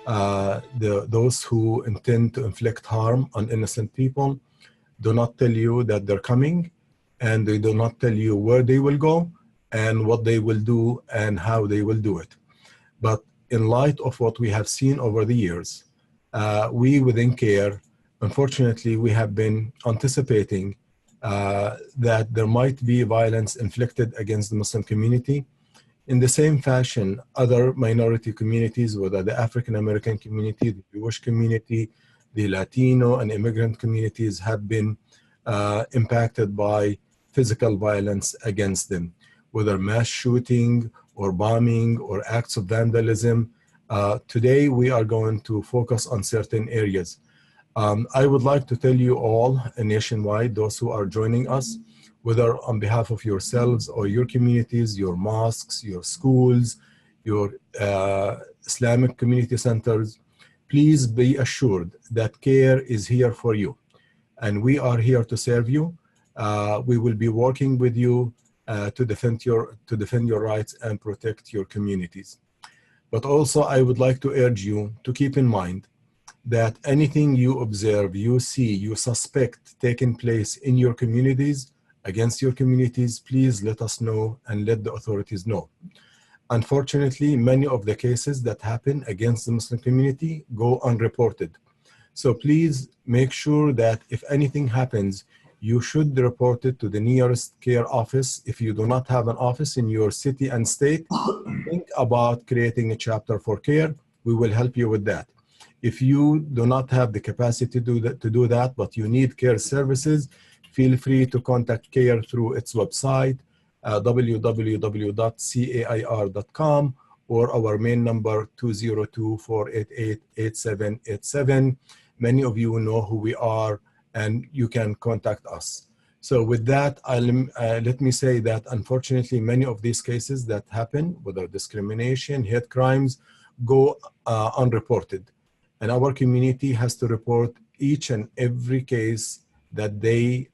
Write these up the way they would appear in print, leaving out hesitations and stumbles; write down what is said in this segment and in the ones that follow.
those who intend to inflict harm on innocent people do not tell you that they're coming, and they do not tell you where they will go and what they will do and how they will do it. But in light of what we have seen over the years, we within CAIR, unfortunately, we have been anticipating that there might be violence inflicted against the Muslim community. In the same fashion, other minority communities, whether the African American community, the Jewish community, the Latino and immigrant communities, have been impacted by physical violence against them, whether mass shooting or bombing or acts of vandalism. Today, we are going to focus on certain areas. I would like to tell you all nationwide, those who are joining us, whether on behalf of yourselves or your communities, your mosques, your schools, your Islamic community centers, please be assured that CAIR is here for you. And we are here to serve you. We will be working with you to defend your rights and protect your communities. But also, I would like to urge you to keep in mind that anything you observe, you see, you suspect taking place in your communities, against your communities, please let us know and let the authorities know. Unfortunately, many of the cases that happen against the Muslim community go unreported. So please make sure that if anything happens, you should report it to the nearest CAIR office. If you do not have an office in your city and state, think about creating a chapter for CAIR. We will help you with that. If you do not have the capacity to do that, but you need CAIR services, feel free to contact CAIR through its website, www.cair.com, or our main number, 202-488-8787. Many of you know who we are, and you can contact us. So with that, let me say that unfortunately, many of these cases that happen, whether discrimination, hate crimes, go unreported. And our community has to report each and every case that they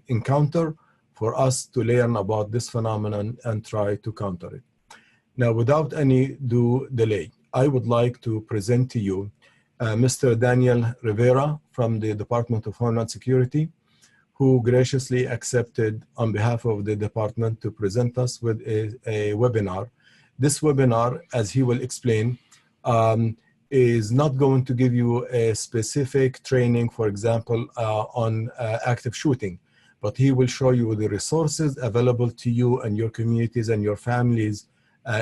encounter for us to learn about this phenomenon and try to counter it. Now, without any delay, I would like to present to you Mr. Daniel Rivera from the Department of Homeland Security, who graciously accepted on behalf of the department to present us with a webinar. This webinar, as he will explain, is not going to give you a specific training, for example, on active shooting, but he will show you the resources available to you and your communities and your families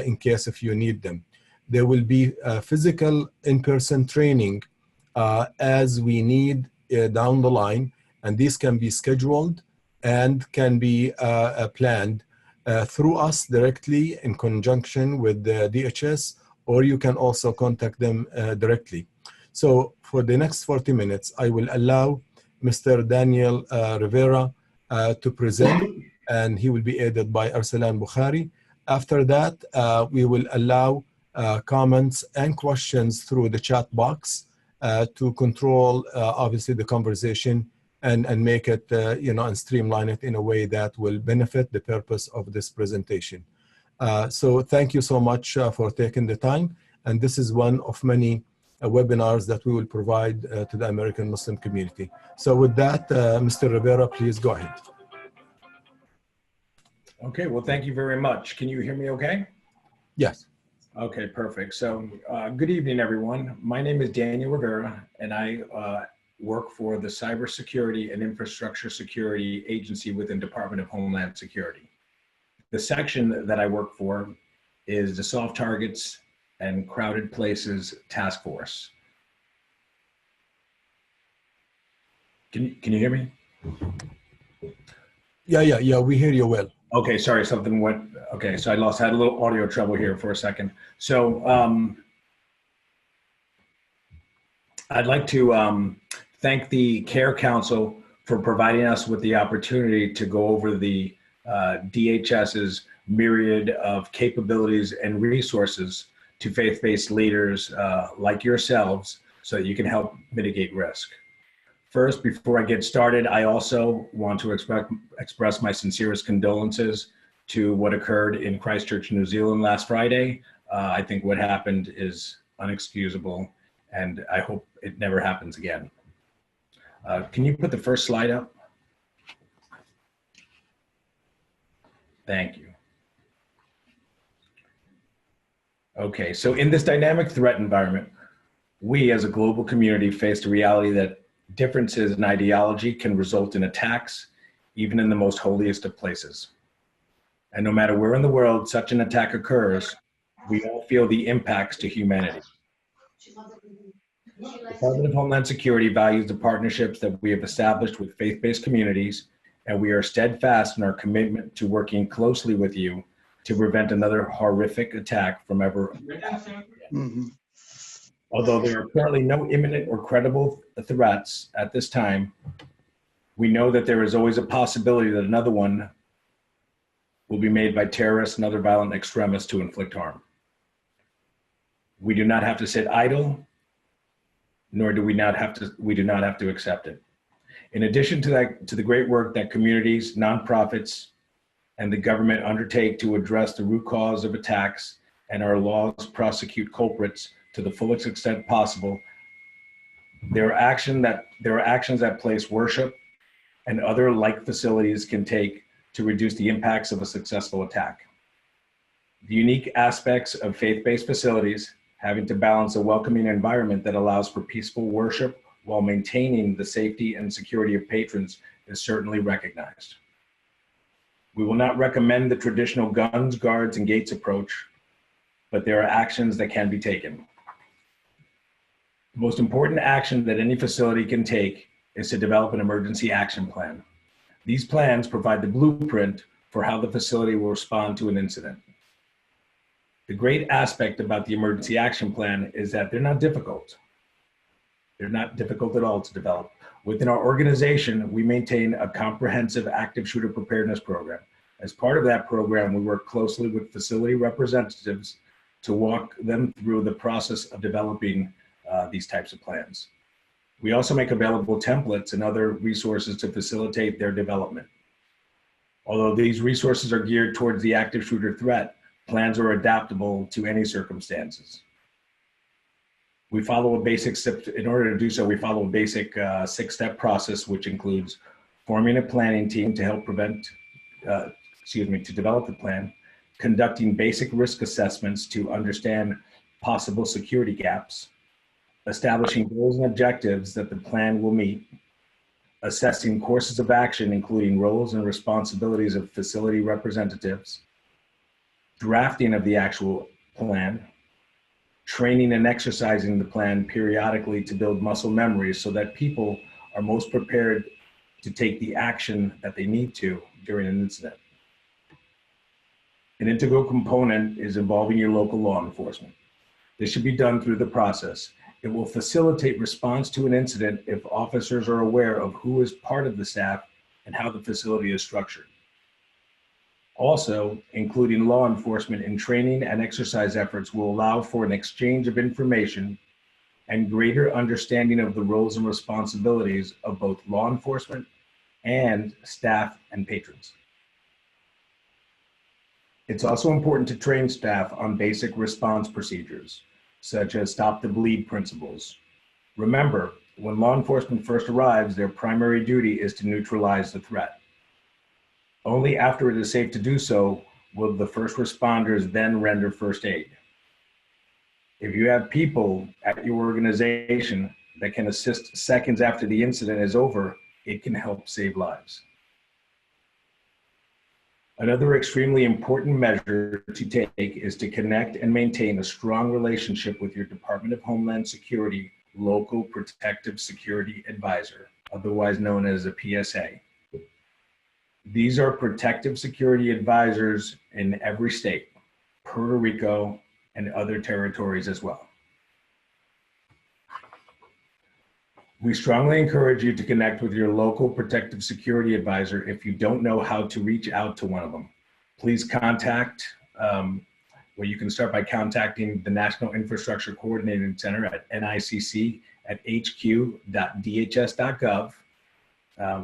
in case if you need them. There will be physical in-person training as we need down the line, and these can be scheduled and can be planned through us directly in conjunction with the DHS, or you can also contact them directly. So for the next 40 minutes, I will allow Mr. Daniel Rivera to present, and he will be aided by Arsalan Bukhari. After that, we will allow comments and questions through the chat box to control, obviously, the conversation and make it, and streamline it in a way that will benefit the purpose of this presentation. So thank you so much for taking the time. And this is one of many webinars that we will provide to the American Muslim community. So with that, Mr. Rivera, please go ahead. Okay, well, thank you very much. Can you hear me okay? Yes. Okay, perfect. So good evening, everyone. My name is Daniel Rivera, and I work for the Cybersecurity and Infrastructure Security Agency within Department of Homeland Security. The section that I work for is the Soft Targets and Crowded Places Task Force. Can you hear me? Yeah, we hear you well. Okay, sorry, something went, okay, so had a little audio trouble here for a second. So I'd like to thank the CAIR Council for providing us with the opportunity to go over the DHS's myriad of capabilities and resources to faith-based leaders like yourselves so that you can help mitigate risk. First, before I get started, I also want to express my sincerest condolences to what occurred in Christchurch, New Zealand last Friday. I think what happened is unexcusable, and I hope it never happens again. Can you put the first slide up? Thank you. Okay, so in this dynamic threat environment, we as a global community face the reality that differences in ideology can result in attacks, even in the most holiest of places. And no matter where in the world such an attack occurs, we all feel the impacts to humanity. The Department of Homeland Security values the partnerships that we have established with faith-based communities, and we are steadfast in our commitment to working closely with you to prevent another horrific attack from ever happening. Although there are currently no imminent or credible threats at this time, we know that there is always a possibility that another one will be made by terrorists and other violent extremists to inflict harm. We do not have to sit idle, nor do we do not have to accept it. In addition to the great work that communities, nonprofits, and the government undertake to address the root cause of attacks, and our laws prosecute culprits to the fullest extent possible, there are actions that place worship and other like facilities can take to reduce the impacts of a successful attack. The unique aspects of faith-based facilities, having to balance a welcoming environment that allows for peaceful worship while maintaining the safety and security of patrons, is certainly recognized. We will not recommend the traditional guns, guards, and gates approach, but there are actions that can be taken. The most important action that any facility can take is to develop an emergency action plan. These plans provide the blueprint for how the facility will respond to an incident. The great aspect about the emergency action plan is that they're not difficult. They're not difficult at all to develop. Within our organization, we maintain a comprehensive active shooter preparedness program. As part of that program, we work closely with facility representatives to walk them through the process of developing these types of plans. We also make available templates and other resources to facilitate their development. Although these resources are geared towards the active shooter threat, plans are adaptable to any circumstances. We follow a basic step, in order to do so, we follow a basic 6-step process, which includes forming a planning team to help to develop the plan, conducting basic risk assessments to understand possible security gaps, establishing goals and objectives that the plan will meet, assessing courses of action, including roles and responsibilities of facility representatives, drafting of the actual plan, training and exercising the plan periodically to build muscle memory so that people are most prepared to take the action that they need to during an incident. An integral component is involving your local law enforcement. This should be done through the process. It will facilitate response to an incident if officers are aware of who is part of the staff and how the facility is structured. Also, including law enforcement in training and exercise efforts will allow for an exchange of information and greater understanding of the roles and responsibilities of both law enforcement and staff and patrons. It's also important to train staff on basic response procedures, such as stop the bleed principles. Remember, when law enforcement first arrives, their primary duty is to neutralize the threat. Only after it is safe to do so will the first responders then render first aid. If you have people at your organization that can assist seconds after the incident is over, it can help save lives. Another extremely important measure to take is to connect and maintain a strong relationship with your Department of Homeland Security Local Protective Security Advisor, otherwise known as a PSA. These are protective security advisors in every state, Puerto Rico, and other territories as well. We strongly encourage you to connect with your local protective security advisor if you don't know how to reach out to one of them. Please contact, you can start by contacting the National Infrastructure Coordinating Center at NICC at hq.dhs.gov,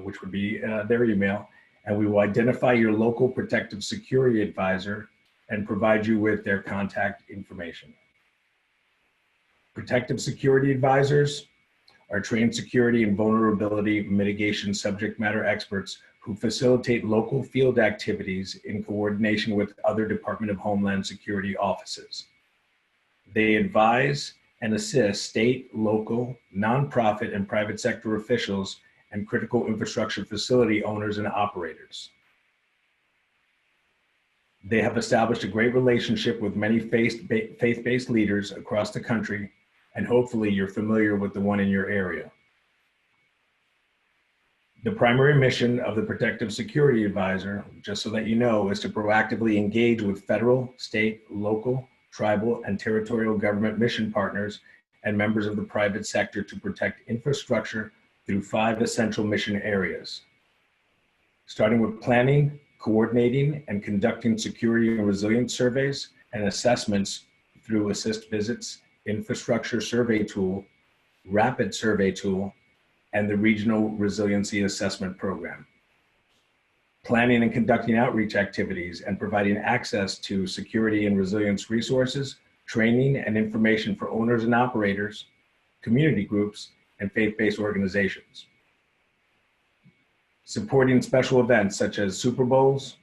which would be their email, and we will identify your local protective security advisor and provide you with their contact information. Protective security advisors are trained security and vulnerability mitigation subject matter experts who facilitate local field activities in coordination with other Department of Homeland Security offices. They advise and assist state, local, nonprofit, and private sector officials and critical infrastructure facility owners and operators. They have established a great relationship with many faith-based leaders across the country, and hopefully you're familiar with the one in your area. The primary mission of the Protective Security Advisor, just so that you know, is to proactively engage with federal, state, local, tribal, and territorial government mission partners and members of the private sector to protect infrastructure through 5 essential mission areas. Starting with planning, coordinating, and conducting security and resilience surveys and assessments through Assist Visits, Infrastructure Survey Tool, Rapid Survey Tool, and the Regional Resiliency Assessment Program. Planning and conducting outreach activities and providing access to security and resilience resources, training and information for owners and operators, community groups, and faith-based organizations. Supporting special events such as Super Bowls,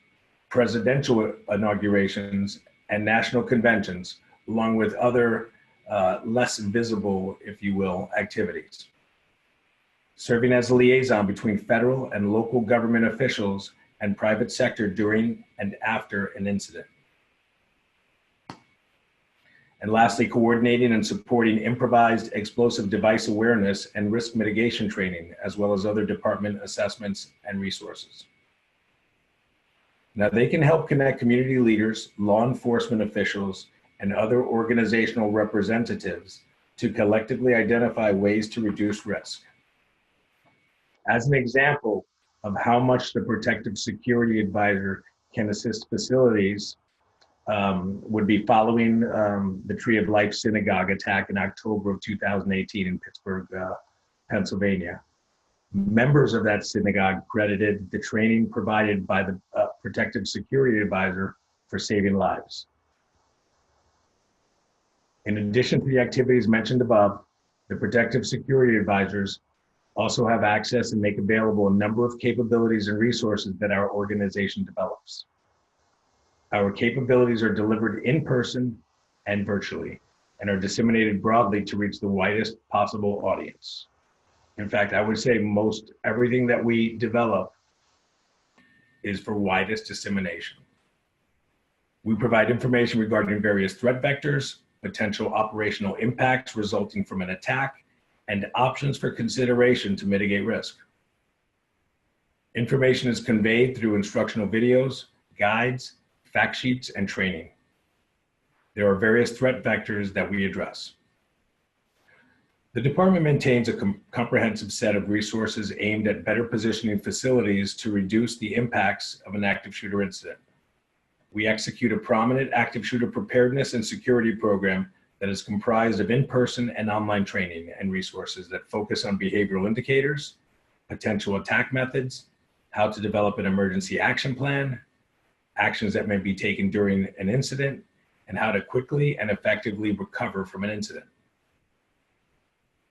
presidential inaugurations, and national conventions, along with other less visible, if you will, activities. Serving as a liaison between federal and local government officials and private sector during and after an incident. And lastly, coordinating and supporting improvised explosive device awareness and risk mitigation training, as well as other department assessments and resources. Now, they can help connect community leaders, law enforcement officials, and other organizational representatives to collectively identify ways to reduce risk. As an example of how much the Protective Security Advisor can assist facilities would be following the Tree of Life Synagogue attack in October of 2018 in Pittsburgh, Pennsylvania. Members of that synagogue credited the training provided by the Protective Security Advisor for saving lives. In addition to the activities mentioned above, the Protective Security Advisors also have access and make available a number of capabilities and resources that our organization develops. Our capabilities are delivered in person and virtually, and are disseminated broadly to reach the widest possible audience. In fact, I would say most everything that we develop is for widest dissemination. We provide information regarding various threat vectors, potential operational impacts resulting from an attack, and options for consideration to mitigate risk. Information is conveyed through instructional videos, guides, fact sheets, and training. There are various threat vectors that we address. The department maintains a comprehensive set of resources aimed at better positioning facilities to reduce the impacts of an active shooter incident. We execute a prominent active shooter preparedness and security program that is comprised of in-person and online training and resources that focus on behavioral indicators, potential attack methods, how to develop an emergency action plan, actions that may be taken during an incident, and how to quickly and effectively recover from an incident.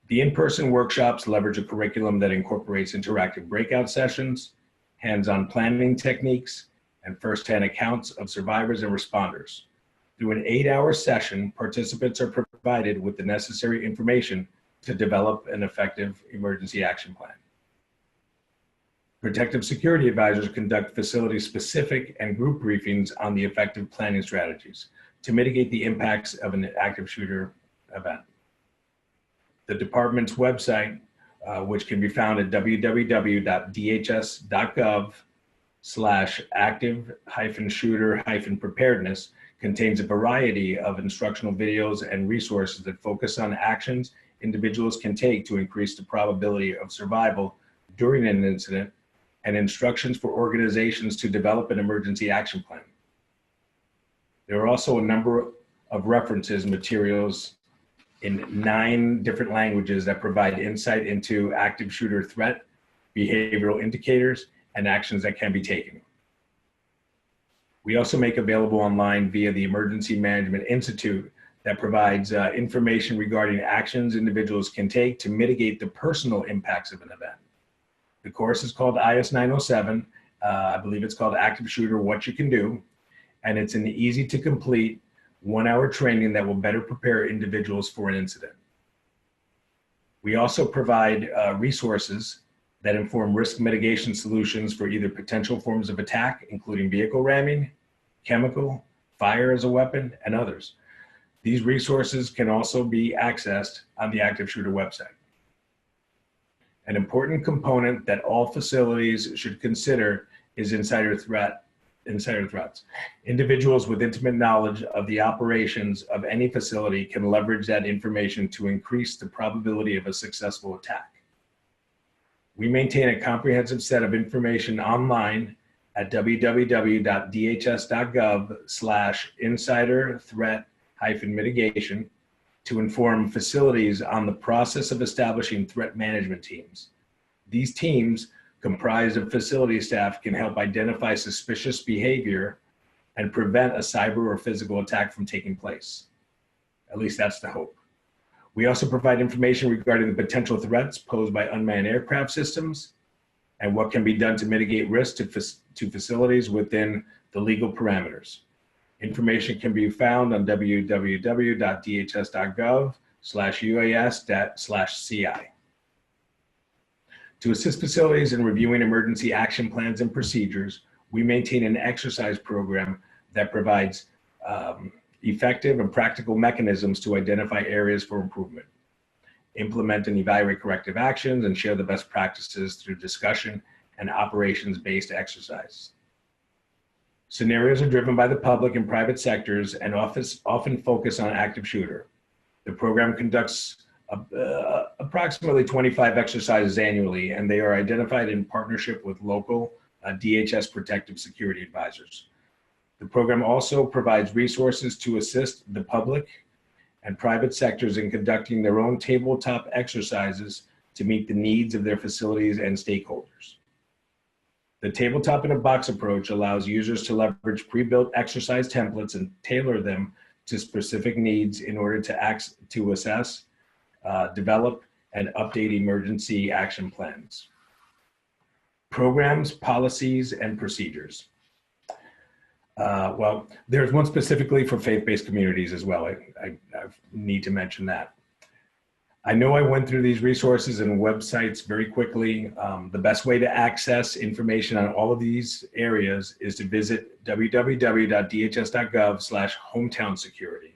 The in-person workshops leverage a curriculum that incorporates interactive breakout sessions, hands-on planning techniques, and first-hand accounts of survivors and responders. Through an 8-hour session, participants are provided with the necessary information to develop an effective emergency action plan. Protective Security Advisors conduct facility-specific and group briefings on the effective planning strategies to mitigate the impacts of an active shooter event. The department's website, which can be found at www.dhs.gov/active-shooter-preparedness, contains a variety of instructional videos and resources that focus on actions individuals can take to increase the probability of survival during an incident, and instructions for organizations to develop an emergency action plan. There are also a number of references materials in 9 different languages that provide insight into active shooter threat, behavioral indicators, and actions that can be taken. We also make available online via the Emergency Management Institute that provides information regarding actions individuals can take to mitigate the personal impacts of an event. The course is called IS 907. I believe it's called Active Shooter, What You Can Do. And it's an easy to complete 1-hour training that will better prepare individuals for an incident. We also provide resources that inform risk mitigation solutions for either potential forms of attack, including vehicle ramming, chemical, fire as a weapon, and others. These resources can also be accessed on the Active Shooter website. An important component that all facilities should consider is insider threats. Individuals with intimate knowledge of the operations of any facility can leverage that information to increase the probability of a successful attack. We maintain a comprehensive set of information online at www.dhs.gov/insider-threat-mitigation to inform facilities on the process of establishing threat management teams. These teams, comprised of facility staff, can help identify suspicious behavior and prevent a cyber or physical attack from taking place. At least that's the hope. We also provide information regarding the potential threats posed by unmanned aircraft systems and what can be done to mitigate risk to facilities within the legal parameters. Information can be found on www.dhs.gov/UAS/CI. To assist facilities in reviewing emergency action plans and procedures, we maintain an exercise program that provides effective and practical mechanisms to identify areas for improvement, implement and evaluate corrective actions, and share the best practices through discussion and operations-based exercise. Scenarios are driven by the public and private sectors and often focus on active shooter. The program conducts approximately 25 exercises annually, and they are identified in partnership with local DHS protective security advisors. The program also provides resources to assist the public and private sectors in conducting their own tabletop exercises to meet the needs of their facilities and stakeholders. The tabletop in a box approach allows users to leverage pre-built exercise templates and tailor them to specific needs in order to assess, develop, and update emergency action plans. Programs, policies, and procedures. Well, there's one specifically for faith-based communities as well. I need to mention that. I know I went through these resources and websites very quickly. The best way to access information on all of these areas is to visit www.dhs.gov/hometown security,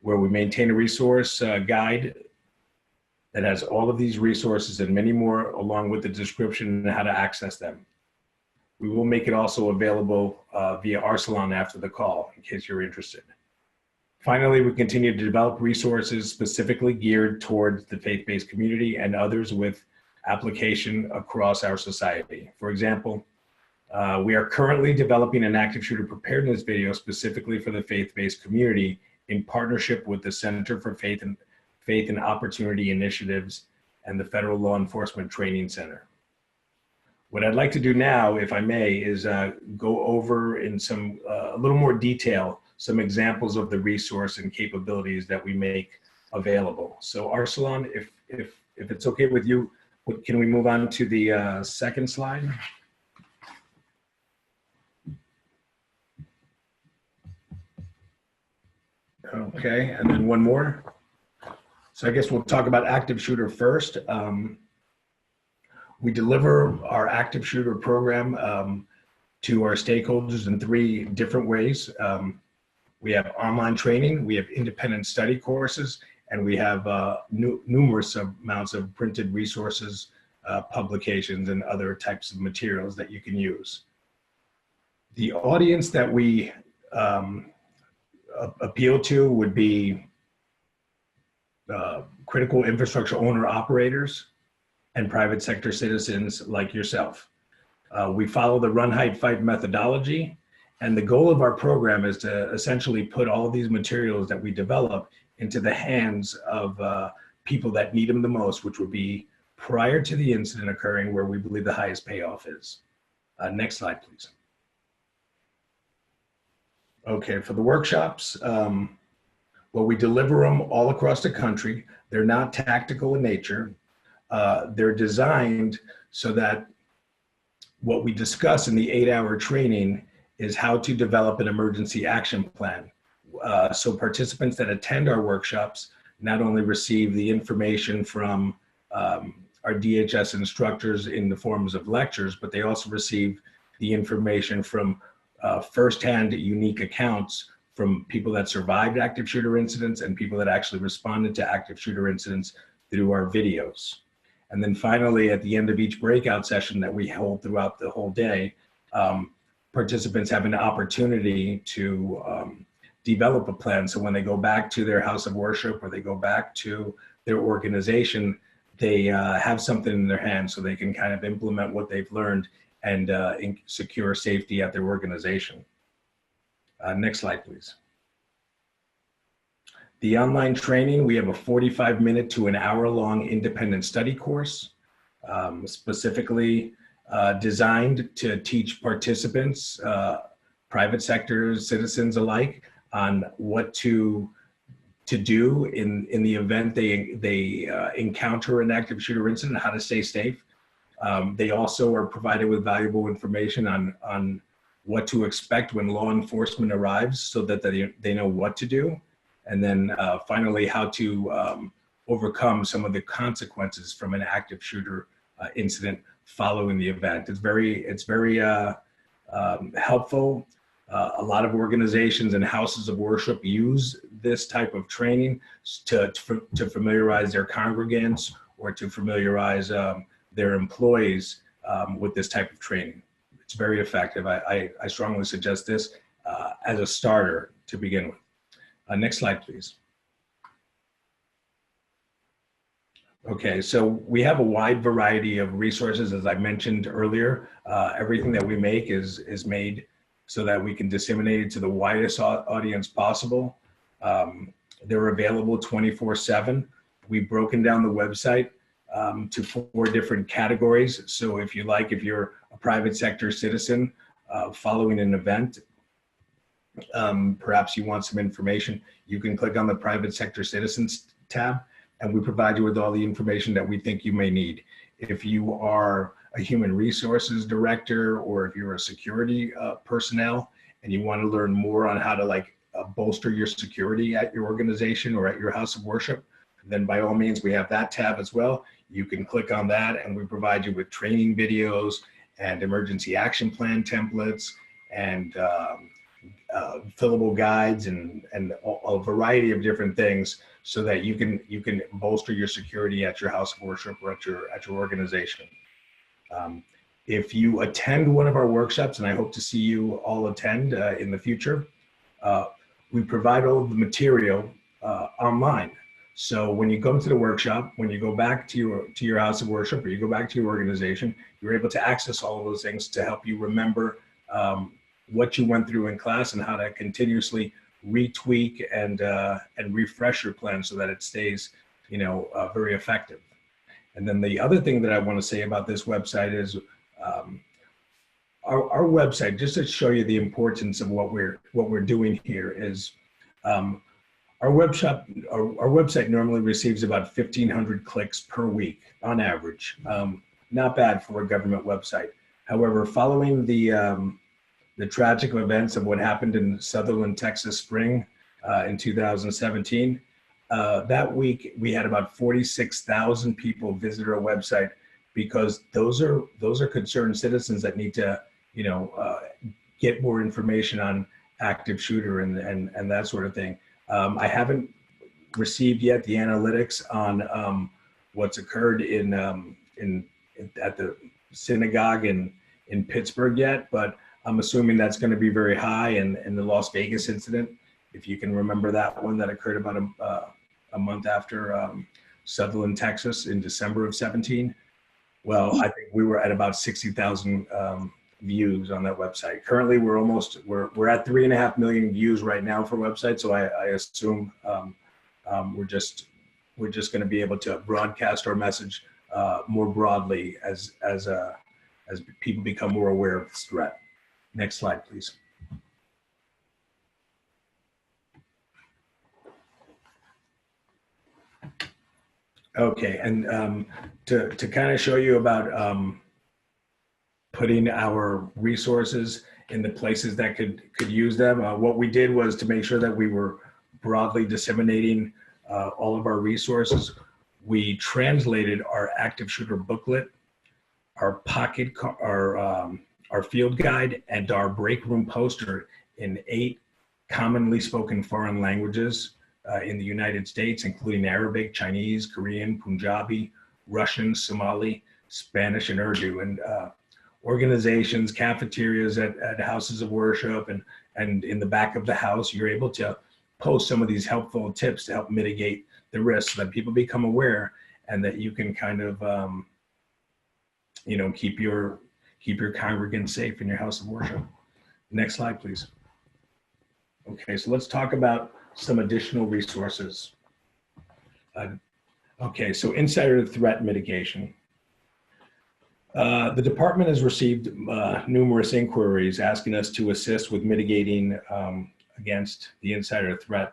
where we maintain a resource guide that has all of these resources and many more, along with the description and how to access them. We will make it also available via Arsalan after the call, in case you're interested. Finally, we continue to develop resources specifically geared towards the faith-based community and others with application across our society. For example, we are currently developing an active shooter preparedness video specifically for the faith-based community in partnership with the Center for Faith and Opportunity Initiatives and the Federal Law Enforcement Training Center. What I'd like to do now, if I may, is go over in a little more detail some examples of the resource and capabilities that we make available. So Arsalan, if it's okay with you, can we move on to the second slide? Okay, and then one more. So I guess we'll talk about active shooter first. We deliver our active shooter program to our stakeholders in 3 different ways. We have online training, we have independent study courses, and we have numerous amounts of printed resources, publications, and other types of materials that you can use. The audience that we appeal to would be critical infrastructure owner operators and private sector citizens like yourself. We follow the run, hide, fight methodology, and the goal of our program is to essentially put all of these materials that we develop into the hands of people that need them the most, which would be prior to the incident occurring, where we believe the highest payoff is. Next slide, please. Okay, for the workshops, Well, we deliver them all across the country. They're not tactical in nature. They're designed so that what we discuss in the 8-hour training is how to develop an emergency action plan. So participants that attend our workshops not only receive the information from our DHS instructors in the forms of lectures, but they also receive the information from firsthand unique accounts from people that survived active shooter incidents and people that actually responded to active shooter incidents through our videos. And then finally, at the end of each breakout session that we hold throughout the whole day, participants have an opportunity to develop a plan. So when they go back to their house of worship or they go back to their organization, they have something in their hands so they can kind of implement what they've learned and secure safety at their organization. Next slide, please. The online training, we have a 45-minute to an hour-long independent study course, specifically designed to teach participants, private sector citizens alike, on what to do in the event they encounter an active shooter incident, how to stay safe. They also are provided with valuable information on what to expect when law enforcement arrives so that they know what to do. And then finally, how to overcome some of the consequences from an active shooter incident following the event. It's very helpful. A lot of organizations and houses of worship use this type of training to familiarize their congregants or to familiarize their employees with this type of training. It's very effective. I strongly suggest this as a starter to begin with. Next slide, please. Okay, so we have a wide variety of resources, as I mentioned earlier. Everything that we make is made so that we can disseminate it to the widest audience possible. They're available 24/7. We've broken down the website to 4 different categories. So if you're a private sector citizen following an event, perhaps you want some information, you can click on the private sector citizens tab, and we provide you with all the information that we think you may need. If you are a human resources director, or if you're a security personnel and you want to learn more on how to bolster your security at your organization or at your house of worship, then by all means, we have that tab as well. You can click on that and we provide you with training videos and emergency action plan templates and fillable guides and a variety of different things so that you can bolster your security at your house of worship or at your organization. If you attend one of our workshops, and I hope to see you all attend in the future, we provide all of the material online. So when you come to the workshop, when you go back to your house of worship or you go back to your organization, you're able to access all of those things to help you remember what you went through in class and how to continuously retweak and refresh your plan so that it stays, very effective. And then the other thing that I want to say about this website is our website, just to show you the importance of what we're doing here, is our website normally receives about 1,500 clicks per week on average. Not bad for a government website. However, following the tragic events of what happened in Sutherland, Texas spring in 2017, that week we had about 46,000 people visit our website because those are concerned citizens that need to get more information on active shooter and that sort of thing. I haven't received yet the analytics on what's occurred at the synagogue in Pittsburgh yet, but I'm assuming that's going to be very high. And the Las Vegas incident, if you can remember that one that occurred about a month after Sutherland, Texas in December of 17. Well, I think we were at about 60,000 views on that website. Currently, we're at 3.5 million views right now for website. So I assume we're just going to be able to broadcast our message more broadly as people become more aware of this threat. Next slide, please. Okay, and to kind of show you about putting our resources in the places that could use them, what we did was to make sure that we were broadly disseminating all of our resources. We translated our active shooter booklet, our our field guide, and our break room poster in 8 commonly spoken foreign languages in the United States, including Arabic, Chinese, Korean, Punjabi, Russian, Somali, Spanish, and Urdu. And organizations, cafeterias at houses of worship, and in the back of the house, you're able to post some of these helpful tips to help mitigate the risks, so that people become aware, and that you can kind of, keep your congregants safe in your house of worship. Next slide, please. Okay, so let's talk about some additional resources. Okay, so insider threat mitigation. The department has received numerous inquiries asking us to assist with mitigating against the insider threat.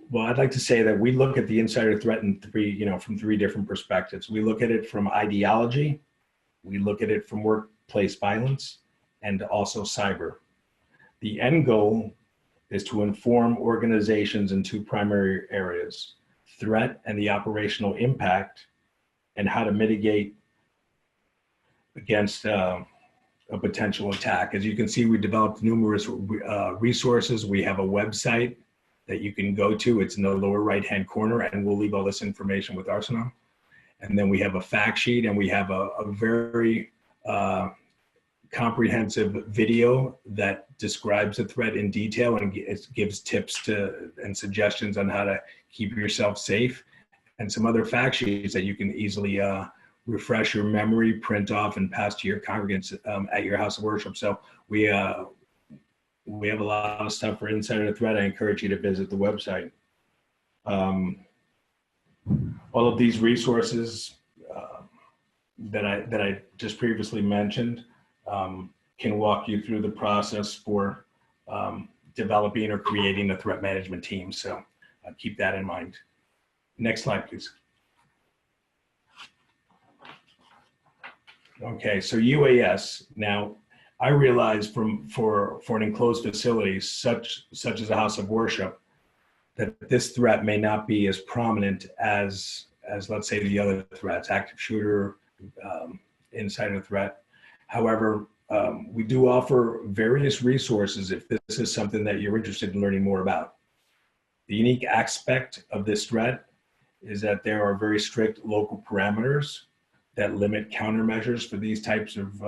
Well, I'd like to say that we look at the insider threat in from 3 different perspectives. We look at it from ideology, we look at it from workplace violence, and also cyber. The end goal is to inform organizations in 2 primary areas: threat and the operational impact, and how to mitigate against a potential attack. As you can see, we developed numerous resources. We have a website that you can go to. It's in the lower right-hand corner, and we'll leave all this information with Arsenal. And then we have a fact sheet, and we have a very comprehensive video that describes the threat in detail and gives tips and suggestions on how to keep yourself safe, and some other fact sheets that you can easily refresh your memory, print off, and pass to your congregants at your house of worship. So we have a lot of stuff for insider threat. I encourage you to visit the website. All of these resources that I just previously mentioned can walk you through the process for developing or creating a threat management team. So keep that in mind. Next slide, please. Okay, so UAS. Now, I realize for an enclosed facility such as a house of worship, that this threat may not be as prominent as let's say the other threats, active shooter, insider threat. However, we do offer various resources if this is something that you're interested in learning more about. The unique aspect of this threat is that there are very strict local parameters that limit countermeasures for these types of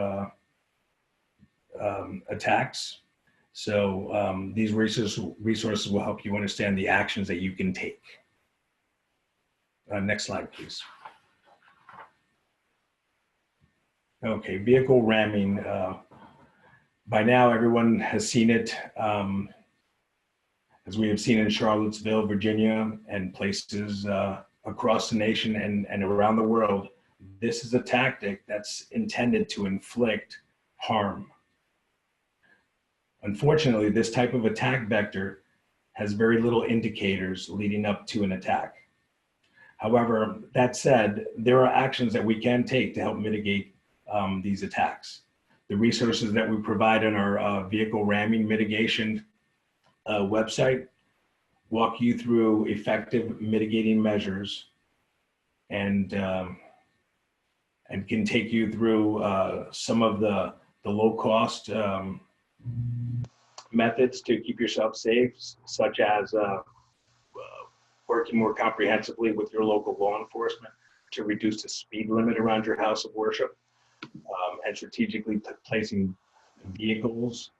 attacks. So these resources will help you understand the actions that you can take. Next slide, please. Okay, vehicle ramming. By now, everyone has seen it, as we have seen in Charlottesville, Virginia, and places across the nation and around the world. This is a tactic that's intended to inflict harm. Unfortunately, this type of attack vector has very little indicators leading up to an attack. However, that said, there are actions that we can take to help mitigate these attacks. The resources that we provide on our vehicle ramming mitigation website walk you through effective mitigating measures and can take you through some of the low-cost methods to keep yourself safe, such as working more comprehensively with your local law enforcement to reduce the speed limit around your house of worship, and strategically placing vehicles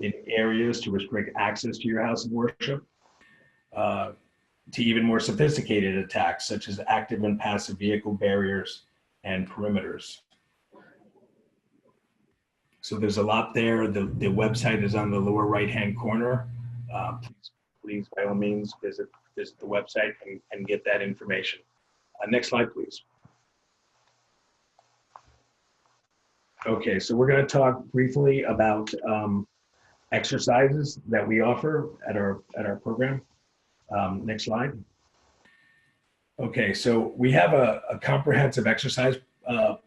in areas to restrict access to your house of worship, to even more sophisticated attacks, such as active and passive vehicle barriers and perimeters. So there's a lot there. The website is on the lower right-hand corner. Please, by all means, visit the website and get that information. Next slide, please. Okay, so we're going to talk briefly about exercises that we offer at our program. Next slide. Okay, so we have a comprehensive exercise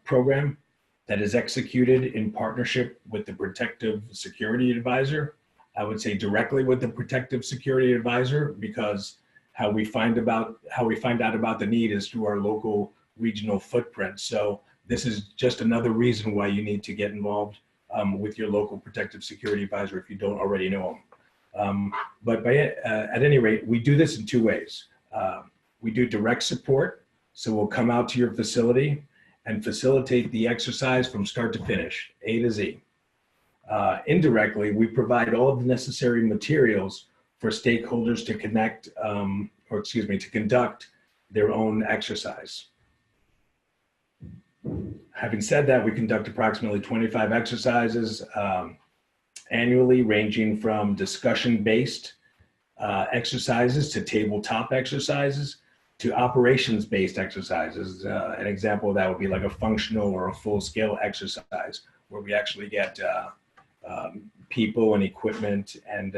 program that is executed in partnership with the Protective Security Advisor. I would say directly with the Protective Security Advisor, because how we find out about the need is through our local regional footprint. So this is just another reason why you need to get involved with your local Protective Security Advisor if you don't already know them. But at any rate, we do this in two ways. We do direct support, so we'll come out to your facility and facilitate the exercise from start to finish, A to Z. Indirectly, we provide all of the necessary materials for stakeholders to to conduct their own exercise. Having said that, we conduct approximately 25 exercises annually, ranging from discussion-based exercises to tabletop exercises to operations-based exercises. An example of that would be like a functional or a full-scale exercise where we actually get people and equipment and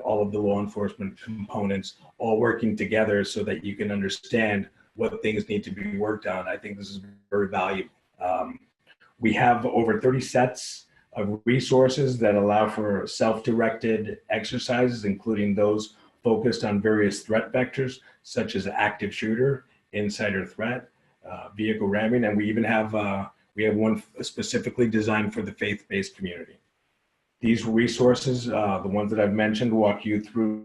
all of the law enforcement components all working together so that you can understand what things need to be worked on. I think this is very valuable. We have over 30 sets of resources that allow for self-directed exercises, including those focused on various threat vectors, such as active shooter, insider threat, vehicle ramming, and we even have one specifically designed for the faith-based community. These resources, the ones that I've mentioned, walk you through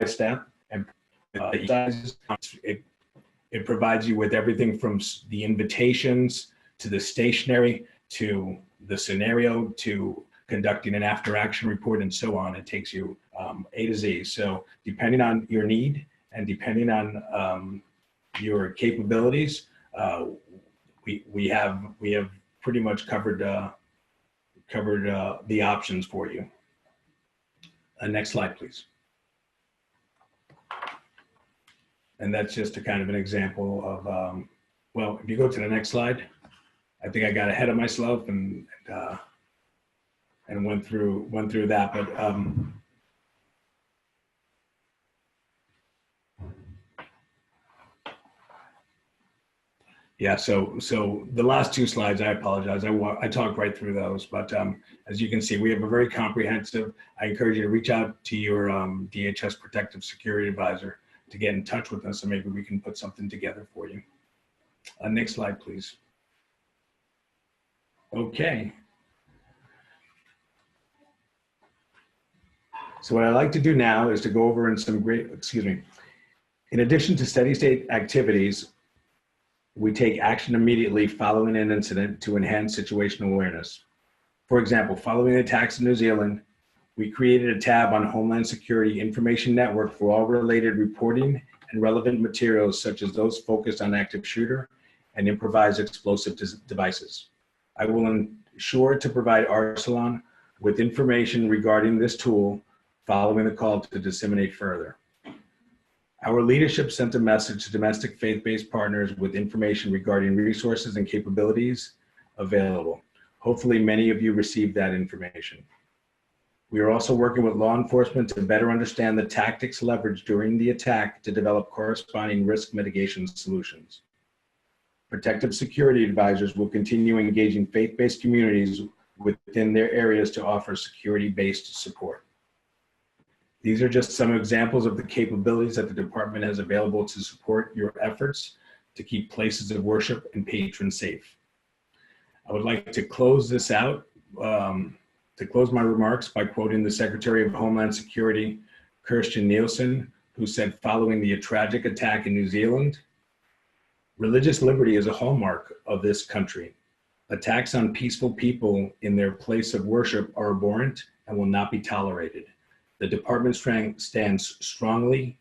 step and it provides you with everything from the invitations to the stationery to the scenario to conducting an after action report and so on. It takes you A to Z. So depending on your need and depending on your capabilities, we have pretty much covered the options for you. Next slide, please. And that's just a kind of an example of, well, if you go to the next slide, I think I got ahead of myself and went through that, but yeah. So the last two slides, I apologize. I talked right through those, but as you can see, we have a very comprehensive. I encourage you to reach out to your DHS Protective Security Advisor to get in touch with us, and maybe we can put something together for you. Next slide, please. Okay. So what I'd like to do now is to go over in some in addition to steady state activities, we take action immediately following an incident to enhance situational awareness. For example, following the attacks in New Zealand, we created a tab on Homeland Security Information Network for all related reporting and relevant materials, such as those focused on active shooter and improvised explosive devices. I will ensure to provide Arsalan with information regarding this tool following the call to disseminate further. Our leadership sent a message to domestic faith-based partners with information regarding resources and capabilities available. Hopefully many of you received that information. We are also working with law enforcement to better understand the tactics leveraged during the attack to develop corresponding risk mitigation solutions. Protective security advisors will continue engaging faith-based communities within their areas to offer security-based support. These are just some examples of the capabilities that the department has available to support your efforts to keep places of worship and patrons safe. I would like to close this out, to close my remarks by quoting the Secretary of Homeland Security, Kirstjen Nielsen, who said following the tragic attack in New Zealand, "Religious liberty is a hallmark of this country. Attacks on peaceful people in their place of worship are abhorrent and will not be tolerated. The department stands strongly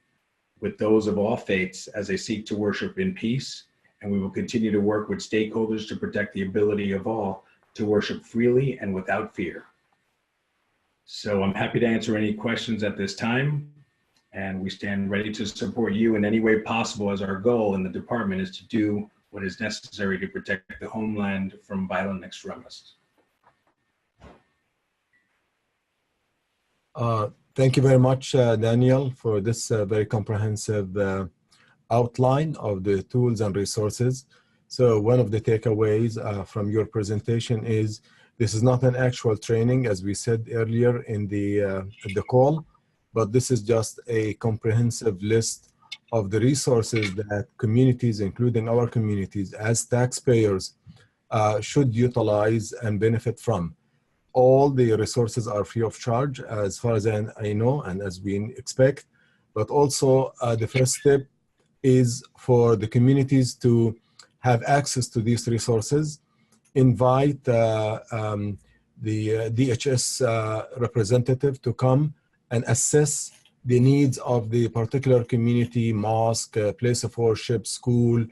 with those of all faiths as they seek to worship in peace, and we will continue to work with stakeholders to protect the ability of all to worship freely and without fear." So I'm happy to answer any questions at this time, and we stand ready to support you in any way possible, as our goal in the department is to do what is necessary to protect the homeland from violent extremists. Thank you very much, Daniel, for this very comprehensive outline of the tools and resources. So one of the takeaways from your presentation is this is not an actual training, as we said earlier in the call, but this is just a comprehensive list of the resources that communities, including our communities, as taxpayers, should utilize and benefit from. All the resources are free of charge, as far as I know, and as we expect. But also, the first step is for the communities to have access to these resources. Invite the DHS representative to come and assess the needs of the particular community, mosque, place of worship, school,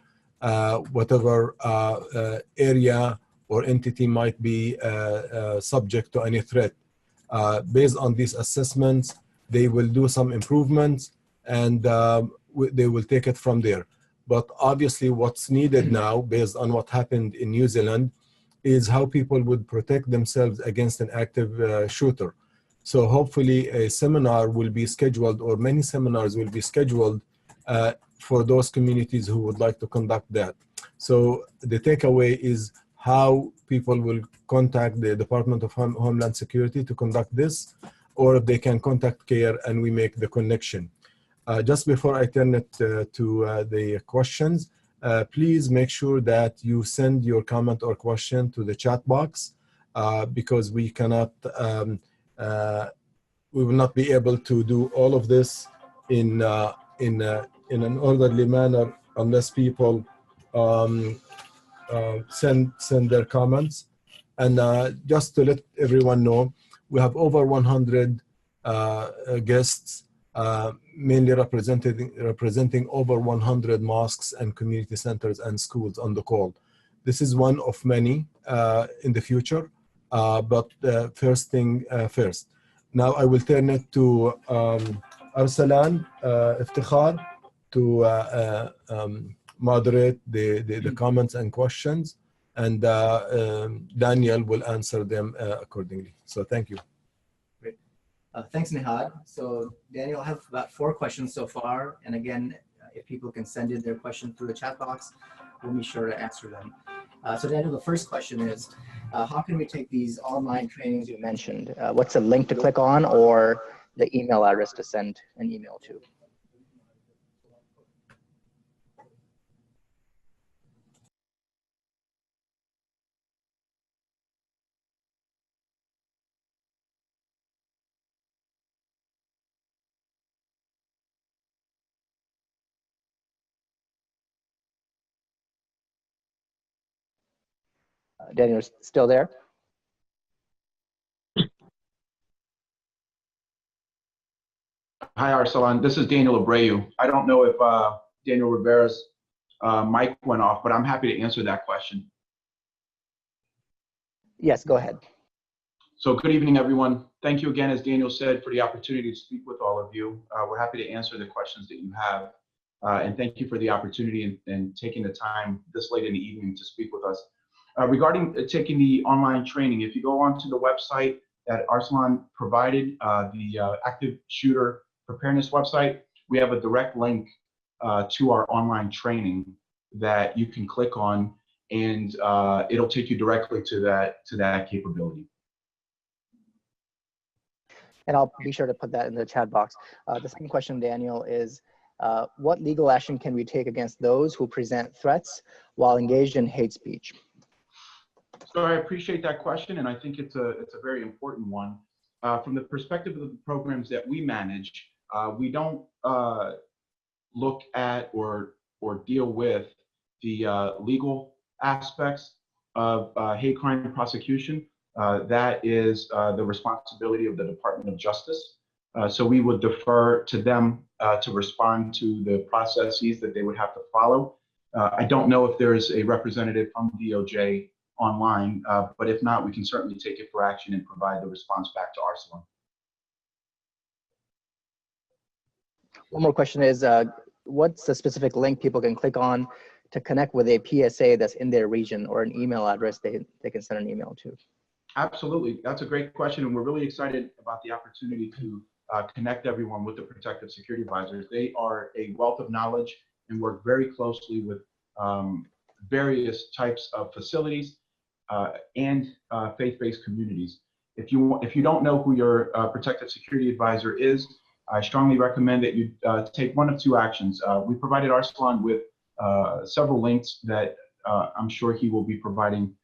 whatever area or entity might be subject to any threat. Based on these assessments, they will do some improvements and they will take it from there. But obviously what's needed now, based on what happened in New Zealand, is how people would protect themselves against an active shooter. So hopefully a seminar will be scheduled, or many seminars will be scheduled for those communities who would like to conduct that. So the takeaway is how people will contact the Department of Homeland Security to conduct this, or if they can contact CAIR and we make the connection. Just before I turn it to the questions, please make sure that you send your comment or question to the chat box because we cannot, we will not be able to do all of this in an orderly manner unless people send their comments. And just to let everyone know, we have over 100 guests, mainly representing over 100 mosques and community centers and schools on the call. This is one of many in the future, but first thing first. Now I will turn it to Arsalan Iftikhar to moderate the comments and questions, and Daniel will answer them accordingly. So thank you. Great. Thanks, Nihad. So Daniel, I have about 4 questions so far. And again, if people can send in their questions through the chat box, we'll be sure to answer them. So Daniel, the first question is, how can we take these online trainings you mentioned? What's a link to click on or the email address to send an email to? Daniel, still there? Hi, Arsalan. This is Daniel Abreu. I don't know if Daniel Rivera's mic went off, but I'm happy to answer that question. Yes, go ahead. So good evening, everyone. Thank you again, as Daniel said, for the opportunity to speak with all of you. We're happy to answer the questions that you have. And thank you for the opportunity and taking the time this late in the evening to speak with us. Regarding taking the online training, if you go onto the website that Arsalan provided, the active shooter preparedness website, we have a direct link to our online training that you can click on, and it'll take you directly to that capability. And I'll be sure to put that in the chat box. The second question, Daniel, is what legal action can we take against those who present threats while engaged in hate speech? So I appreciate that question, and I think it's a very important one. From the perspective of the programs that we manage, we don't look at or deal with the legal aspects of hate crime prosecution. That is the responsibility of the Department of Justice. So we would defer to them to respond to the processes that they would have to follow. I don't know if there is a representative from DOJ online, but if not, we can certainly take it for action and provide the response back to Arsalan. One more question is, what's the specific link people can click on to connect with a PSA that's in their region, or an email address they can send an email to? Absolutely. That's a great question. And we're really excited about the opportunity to connect everyone with the Protective Security Advisors. They are a wealth of knowledge and work very closely with various types of facilities and faith-based communities. If you don't know who your Protective Security Advisor is, I strongly recommend that you take one of two actions. We provided Arsalan with several links that I'm sure he will be providing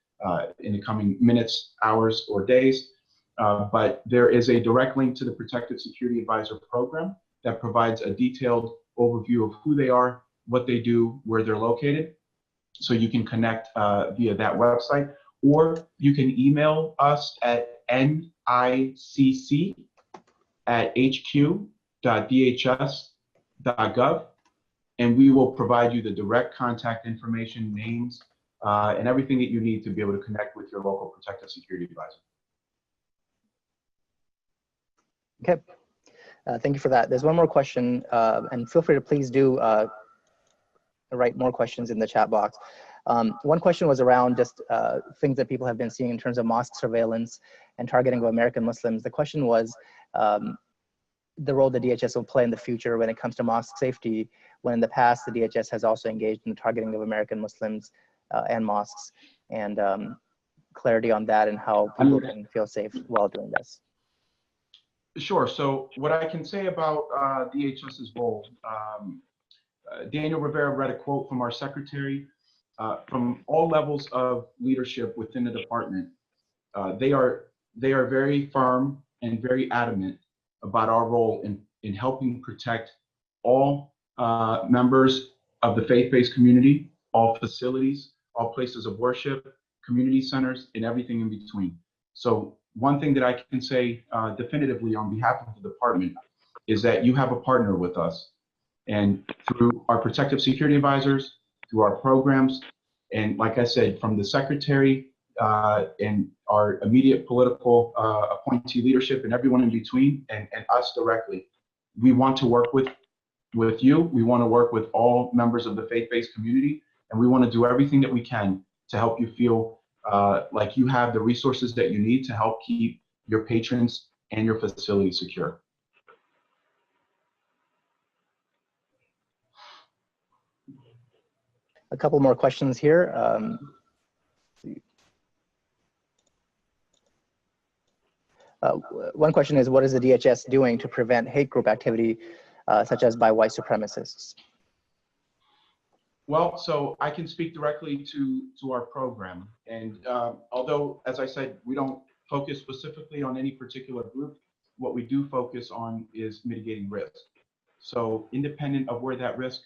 in the coming minutes, hours, or days. But there is a direct link to the Protective Security Advisor program that provides a detailed overview of who they are, what they do, where they're located. So you can connect via that website, or you can email us at nicc@hq.dhs.gov, and we will provide you the direct contact information, names, and everything that you need to be able to connect with your local Protective Security Advisor. Okay, thank you for that. There's one more question, and feel free to please do write more questions in the chat box. One question was around just things that people have been seeing in terms of mosque surveillance and targeting of American Muslims. The question was the role the DHS will play in the future when it comes to mosque safety, when in the past the DHS has also engaged in the targeting of American Muslims and mosques, and clarity on that and how people can feel safe while doing this. Sure. So what I can say about DHS's role, Daniel Rivera read a quote from our secretary. From all levels of leadership within the department, they are very firm and very adamant about our role in helping protect all members of the faith-based community, all facilities, all places of worship, community centers, and everything in between. So one thing that I can say definitively on behalf of the department is that you have a partner with us. And through our Protective Security Advisors, through our programs, and like I said, from the secretary and our immediate political appointee leadership and everyone in between, and us directly, we want to work with you. We want to work with all members of the faith-based community, and we want to do everything that we can to help you feel like you have the resources that you need to help keep your patrons and your facility secure. A couple more questions here. One question is, what is the DHS doing to prevent hate group activity, such as by white supremacists? Well, so I can speak directly to our program. And although, as I said, we don't focus specifically on any particular group, what we do focus on is mitigating risk. So independent of where that risk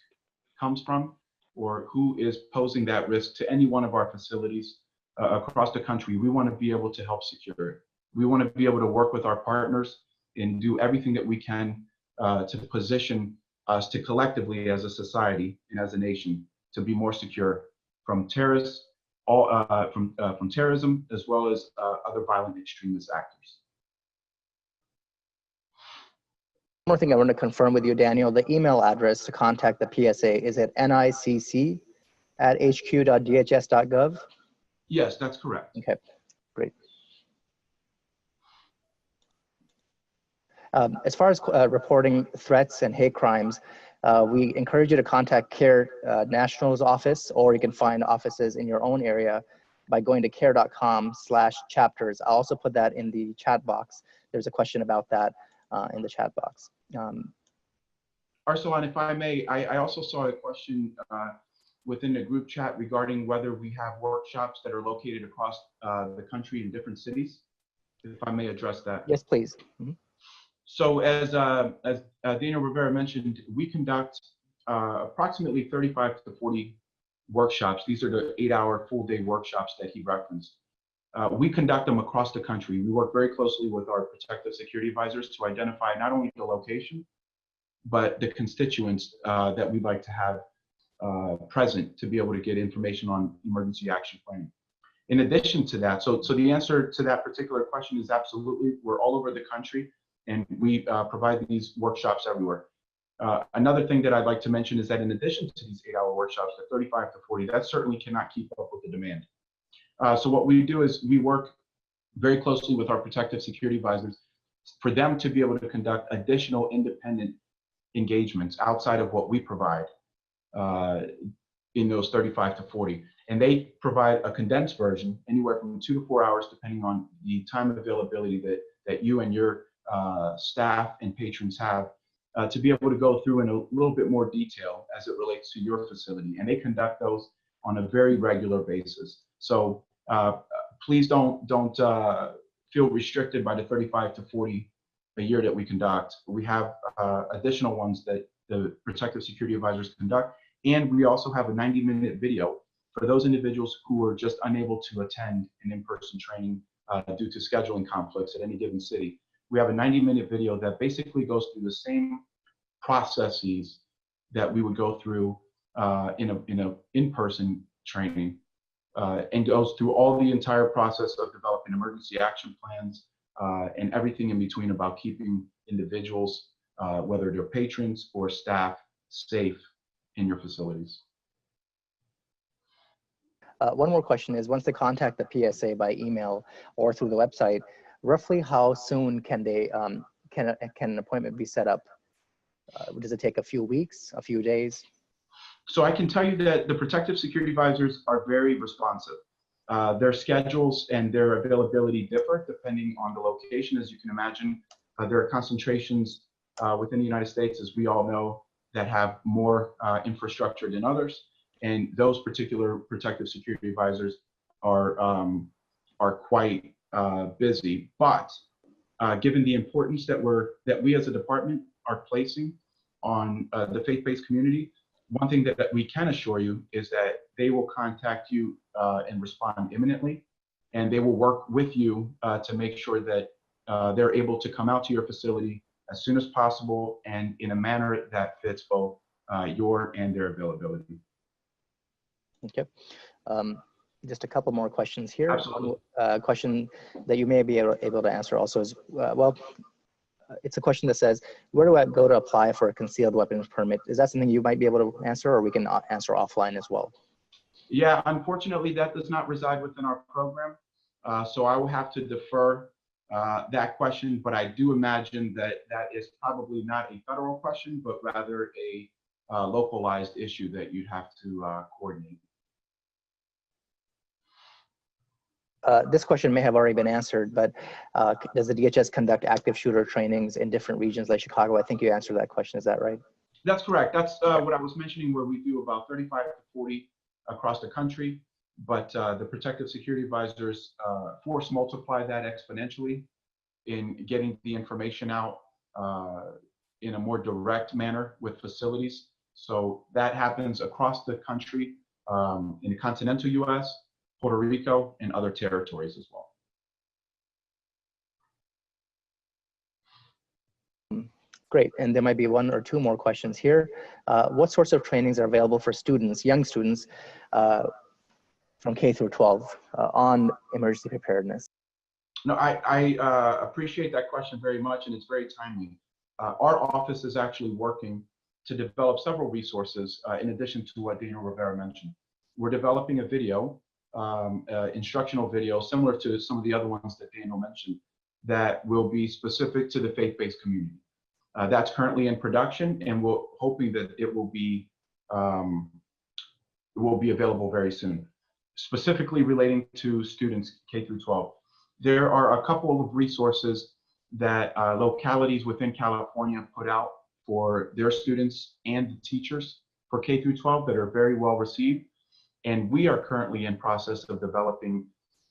comes from, or who is posing that risk to any one of our facilities across the country, we want to be able to help secure it. We want to be able to work with our partners and do everything that we can to position us to collectively as a society and as a nation to be more secure from terrorists, from terrorism, as well as other violent extremist actors. One more thing I want to confirm with you, Daniel, the email address to contact the PSA, is it nicc@hq.dhs.gov? Yes, that's correct. Okay, great. As far as reporting threats and hate crimes, we encourage you to contact CAIR National's office, or you can find offices in your own area by going to cair.com/chapters. I'll also put that in the chat box. There's a question about that in the chat box. Arsalan, if I may, I also saw a question within the group chat regarding whether we have workshops that are located across the country in different cities. If I may address that. Yes, please. Mm-hmm. So as Daniel Rivera mentioned, we conduct approximately 35 to 40 workshops. These are the 8-hour full-day workshops that he referenced. We conduct them across the country. We work very closely with our Protective Security Advisors to identify not only the location, but the constituents that we'd like to have present to be able to get information on emergency action planning. In addition to that, so the answer to that particular question is absolutely. We're all over the country, and we provide these workshops everywhere. Another thing that I'd like to mention is that in addition to these 8-hour workshops, the 35 to 40, that certainly cannot keep up with the demand. So what we do is we work very closely with our protective security advisors for them to be able to conduct additional independent engagements outside of what we provide in those 35 to 40. And they provide a condensed version, anywhere from 2 to 4 hours, depending on the time availability that you and your staff and patrons have, to be able to go through in a little bit more detail as it relates to your facility. And they conduct those on a very regular basis. So please don't feel restricted by the 35 to 40 a year that we conduct. We have additional ones that the protective security advisors conduct. And we also have a 90-minute video for those individuals who are just unable to attend an in-person training due to scheduling conflicts at any given city. We have a 90-minute video that basically goes through the same processes that we would go through in a in-person training, and goes through all the entire process of developing emergency action plans and everything in between about keeping individuals, whether they're patrons or staff, safe in your facilities. One more question is, once they contact the PSA by email or through the website, roughly how soon can they can an appointment be set up? Does it take a few weeks, a few days? So I can tell you that the protective security advisors are very responsive. Their schedules and their availability differ depending on the location. As you can imagine, there are concentrations within the United States, as we all know, that have more infrastructure than others. And those particular protective security advisors are quite busy. But given the importance that we as a department are placing on the faith-based community, one thing that we can assure you is that they will contact you and respond imminently, and they will work with you to make sure that they're able to come out to your facility as soon as possible and in a manner that fits both your and their availability. Okay. Just a couple more questions here. Absolutely. A question that you may be able to answer also is, well, it's a question that says, where do I go to apply for a concealed weapons permit? Is that something you might be able to answer, or we can answer offline as well? Yeah, unfortunately, that does not reside within our program. So I will have to defer that question, but I do imagine that that is probably not a federal question, but rather a localized issue that you'd have to coordinate. This question may have already been answered, but does the DHS conduct active shooter trainings in different regions like Chicago? I think you answered that question. Is that right? That's correct. That's what I was mentioning, where we do about 35 to 40 across the country. But the protective security advisors force multiply that exponentially in getting the information out in a more direct manner with facilities. So that happens across the country, in the continental US, Puerto Rico, and other territories as well. Great, and there might be one or two more questions here. What sorts of trainings are available for students, young students, from K through 12 on emergency preparedness? No, I appreciate that question very much, and it's very timely. Our office is actually working to develop several resources in addition to what Daniel Rivera mentioned. We're developing a video, instructional video, similar to some of the other ones that Daniel mentioned, that will be specific to the faith-based community. That's currently in production, and we're hoping that it will be available very soon. Specifically relating to students K through 12, there are a couple of resources that localities within California put out for their students and teachers for K through 12 that are very well received. And we are currently in process of developing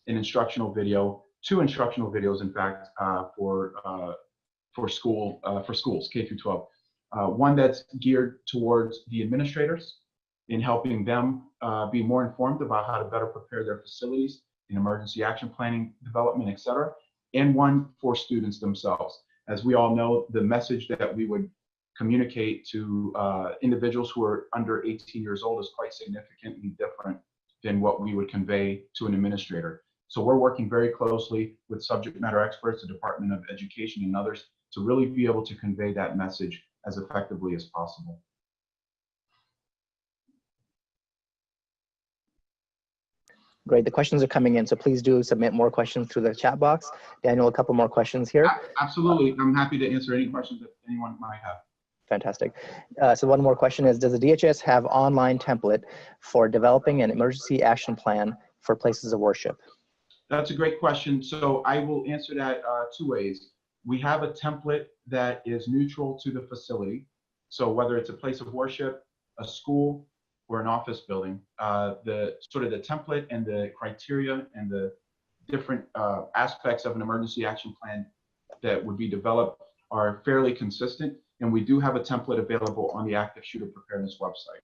an instructional video, two instructional videos, in fact, for schools K through 12. One that's geared towards the administrators in helping them be more informed about how to better prepare their facilities in emergency action planning, development, et cetera, and one for students themselves. As we all know, the message that we would communicate to individuals who are under 18 years old is quite significantly different than what we would convey to an administrator. So we're working very closely with subject matter experts, the Department of Education and others, to really be able to convey that message as effectively as possible. Great, the questions are coming in, so please do submit more questions through the chat box. Daniel, a couple more questions here. Absolutely, I'm happy to answer any questions that anyone might have. Fantastic. So one more question is, does the DHS have online template for developing an emergency action plan for places of worship? That's a great question. So I will answer that two ways. We have a template that is neutral to the facility. So whether it's a place of worship, a school, or an office building, the template and the criteria and the different aspects of an emergency action plan that would be developed are fairly consistent. And we do have a template available on the Active Shooter Preparedness website.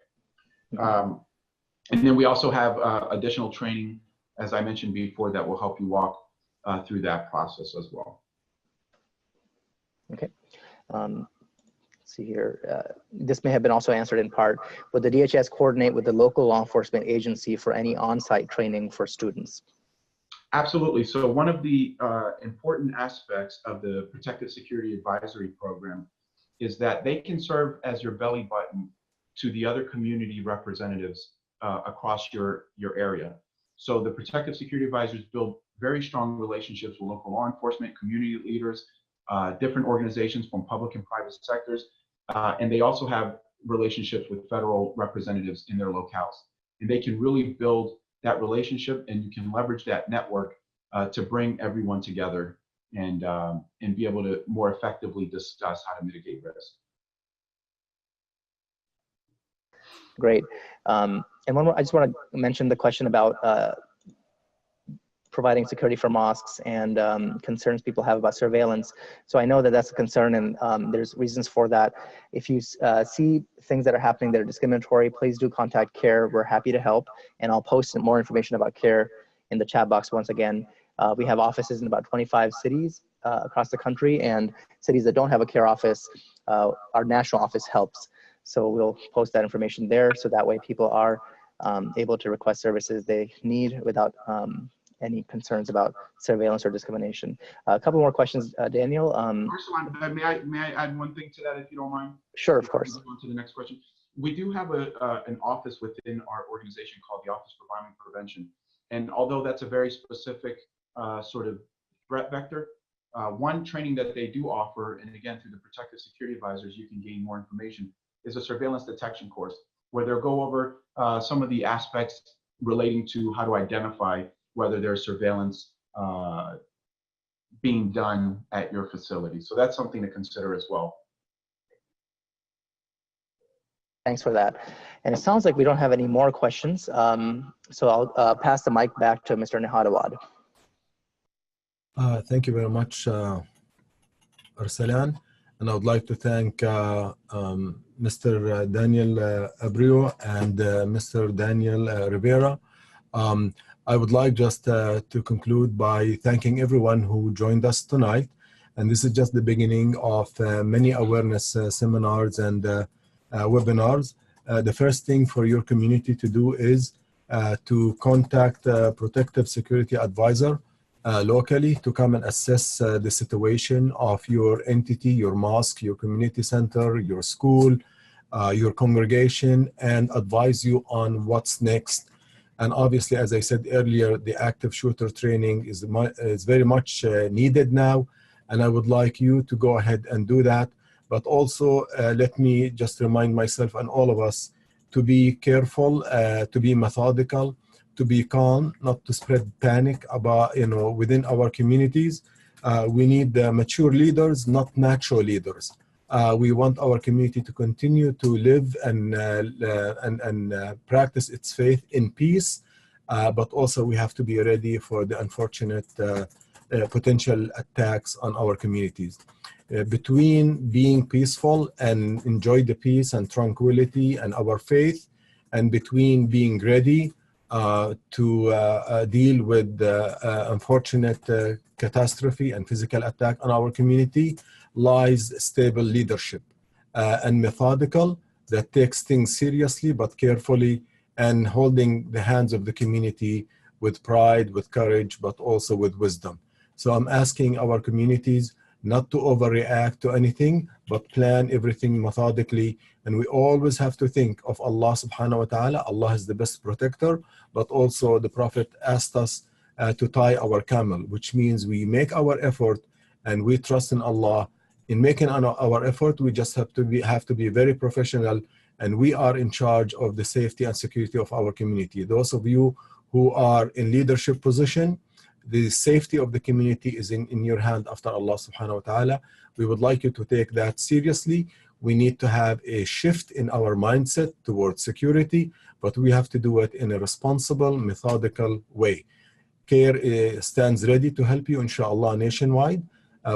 And then we also have additional training, as I mentioned before, that will help you walk through that process as well. Okay. Let's see here. This may have been also answered in part. Would the DHS coordinate with the local law enforcement agency for any on-site training for students? Absolutely. So one of the important aspects of the Protective Security Advisory Program is that they can serve as your belly button to the other community representatives across your area. So the Protective Security Advisors build very strong relationships with local law enforcement, community leaders, different organizations from public and private sectors, and they also have relationships with federal representatives in their locales. And they can really build that relationship, and you can leverage that network to bring everyone together and be able to more effectively discuss how to mitigate risk. Great. And one more, I just want to mention the question about providing security for mosques and concerns people have about surveillance. So I know that that's a concern, and there's reasons for that. If you see things that are happening that are discriminatory, please do contact CAIR. We're happy to help, and I'll post more information about CAIR in the chat box once again. We have offices in about 25 cities across the country, and cities that don't have a CAIR office, our national office helps. So we'll post that information there, so that way people are able to request services they need without any concerns about surveillance or discrimination. A couple more questions, Daniel. May I add one thing to that, if you don't mind? Sure, of course. On to the next question. We do have an office within our organization called the Office for Violence Prevention. And although that's a very specific sort of threat vector, one training that they do offer, and again, through the Protective Security Advisors, you can gain more information, is a surveillance detection course, where they'll go over some of the aspects relating to how to identify whether there's surveillance being done at your facility. So that's something to consider as well. Thanks for that. And it sounds like we don't have any more questions. So I'll pass the mic back to Mr. Nihadawad. Thank you very much, Arsalan. And I would like to thank Mr. Daniel Abreu and Mr. Daniel Rivera. I would like just to conclude by thanking everyone who joined us tonight. And this is just the beginning of many awareness seminars and webinars. The first thing for your community to do is to contact a Protective Security Advisor locally to come and assess the situation of your entity, your mosque, your community center, your school, your congregation, and advise you on what's next. And obviously, as I said earlier, the active shooter training is very much needed now. And I would like you to go ahead and do that. But also, let me just remind myself and all of us to be careful, to be methodical, to be calm, not to spread panic about, within our communities. We need mature leaders, not natural leaders. We want our community to continue to live and practice its faith in peace, but also we have to be ready for the unfortunate potential attacks on our communities. Between being peaceful and enjoy the peace and tranquility and our faith, and between being ready to deal with unfortunate catastrophe and physical attack on our community, lies stable leadership and methodical that takes things seriously but carefully, and holding the hands of the community with pride, with courage, but also with wisdom. So I'm asking our communities not to overreact to anything, but plan everything methodically. And we always have to think of Allah subhanahu wa ta'ala. Allah is the best protector, but also the Prophet asked us to tie our camel, which means we make our effort and we trust in Allah. In making our effort, we just have to be very professional, and we are in charge of the safety and security of our community. Those of you who are in leadership position, the safety of the community is in your hand after Allah subhanahu wa ta'ala. We would like you to take that seriously. We need to have a shift in our mindset towards security, but we have to do it in a responsible, methodical way. CAIR stands ready to help you, inshallah, nationwide.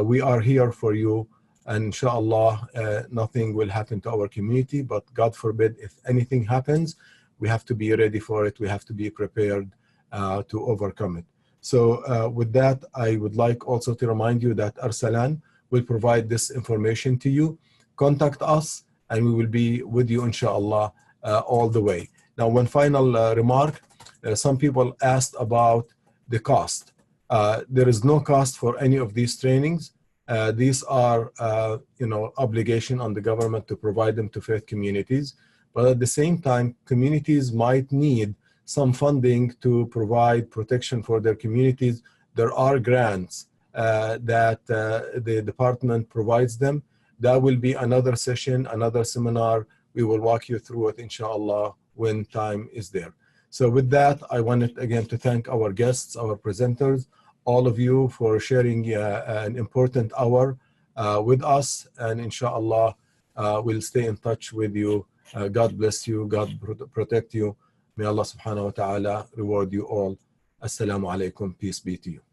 We are here for you, and inshallah, nothing will happen to our community, but God forbid, if anything happens, we have to be ready for it. We have to be prepared to overcome it. So with that, I would like also to remind you that Arsalan will provide this information to you. Contact us, and we will be with you, inshallah, all the way. Now, one final remark. Some people asked about the cost. There is no cost for any of these trainings. These are, obligation on the government to provide them to faith communities. But at the same time, communities might need some funding to provide protection for their communities. There are grants that the department provides them. That will be another session, another seminar. We will walk you through it, inshallah, when time is there. So with that, I wanted again to thank our guests, our presenters, all of you for sharing an important hour with us. And inshallah, we'll stay in touch with you. God bless you. God protect you. May Allah subhanahu wa ta'ala reward you all. Assalamu alaikum. Peace be to you.